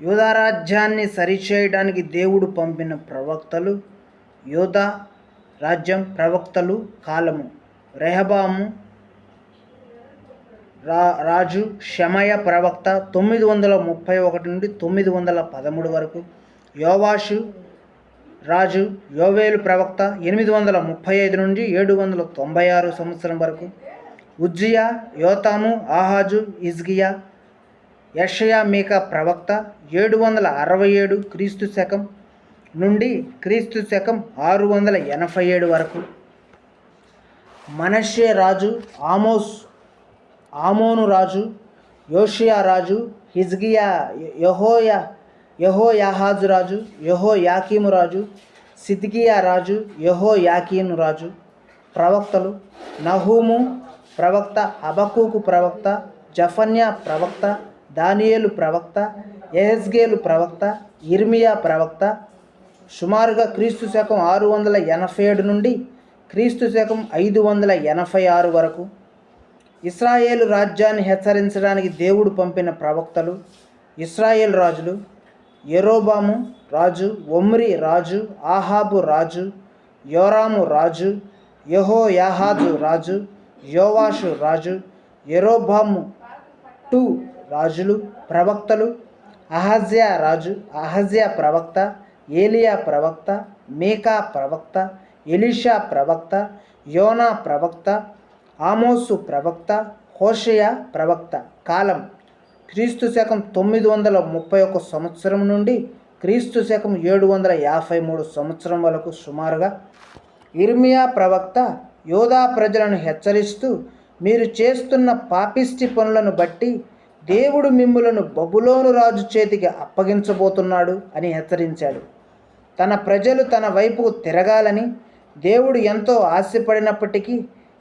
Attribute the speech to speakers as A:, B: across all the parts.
A: యూదా రాజ్యాన్ని సరిచేయడానికి దేవుడు పంపిన ప్రవక్తలు. యూదా రాజ్యం ప్రవక్తలు కాలము రెహబాము రాజు షమయ ప్రవక్త 931 నుండి 913 వరకు. యోవాషు రాజు యోవేలు ప్రవక్త 835 నుండి 796 సంవత్సరం వరకు. ఉజ్జియా, యోతాము, ఆహాజు, హిజ్కియా, యెషయా, మీకా ప్రవక్త 767 క్రీస్తు శకం నుండి క్రీస్తు శకం 687 వరకు. మనష్షే రాజు ఆమోను రాజు, యోషియా రాజు, హిజ్కియా, యెహోయాహాజు రాజు, యెహోయాకీము రాజు, సిద్కియా రాజు, యెహోయాకీను రాజు. ప్రవక్తలు నహూము ప్రవక్త, హబక్కూకు ప్రవక్త, జఫన్యా ప్రవక్త, దానియేలు ప్రవక్త, యెహెజ్కేలు ప్రవక్త, ఇర్మియా ప్రవక్త. సుమారుగా క్రీస్తు శకం 687 నుండి క్రీస్తు శకం 586 వరకు. ఇశ్రాయేలు రాజ్యాన్ని హెచ్చరించడానికి దేవుడు పంపిన ప్రవక్తలు. ఇశ్రాయేలు రాజులు: యరొబాము రాజు, ఒమ్రి రాజు, ఆహాబు రాజు, యోరాము రాజు, యెహోయాహాజు రాజు, యోవాషు రాజు. యరొబాము 2 రాజులు. ప్రవక్తలు: అహజ్యా రాజు, అహజ్యా ప్రవక్త, ఏలియా ప్రవక్త, మీకా ప్రవక్త, ఎలీషా ప్రవక్త, యోనా ప్రవక్త, ఆమోసు ప్రవక్త, హోషేయ ప్రవక్త. కాలం క్రీస్తు శకం 931 సంవత్సరం నుండి క్రీస్తు శకం 753 సంవత్సరం వరకు సుమారుగా. ఇర్మియా ప్రవక్త యూదా ప్రజలను హెచ్చరిస్తూ, మీరు చేస్తున్న పాపిష్టి పనులను బట్టి దేవుడు మిమ్ములను బబులోను రాజు చేతికి అప్పగించబోతున్నాడు అని హెచ్చరించాడు. తన ప్రజలు తన వైపుకు తిరగాలని దేవుడు ఎంతో ఆశపడినప్పటికీ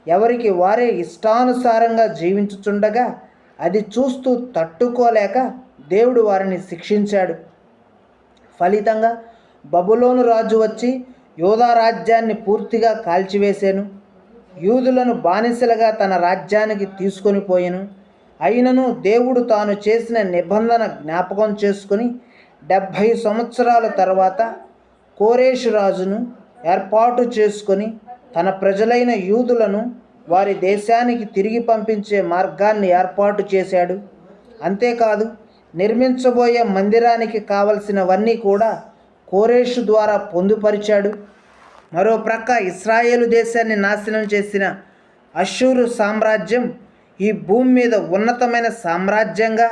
A: ఎవరికి వారే ఇష్టానుసారంగా జీవించుచుండగా అది చూస్తూ తట్టుకోలేక దేవుడు వారిని శిక్షించాడు. ఫలితంగా బబులోను రాజు వచ్చి యూదా రాజ్యాన్ని పూర్తిగా కాల్చివేశాను. యూదులను బానిసలుగా తన రాజ్యానికి తీసుకొని పోయెను. అయినను దేవుడు తాను చేసిన నిబంధన జ్ఞాపకం చేసుకుని 70 సంవత్సరాల తర్వాత కోరేషు రాజును ఏర్పాటు చేసుకొని తన ప్రజలైన యూదులను వారి దేశానికి తిరిగి పంపించే మార్గాన్ని ఏర్పాటు చేశాడు. అంతేకాదు, నిర్మించబోయే మందిరానికి కావలసినవన్నీ కూడా కోరేషు ద్వారా పొందుపరిచాడు. మరో ప్రక్క ఇశ్రాయేలు దేశాన్ని నాశనం చేసిన అష్షూరు సామ్రాజ్యం ఈ భూమి మీద ఉన్నతమైన సామ్రాజ్యంగా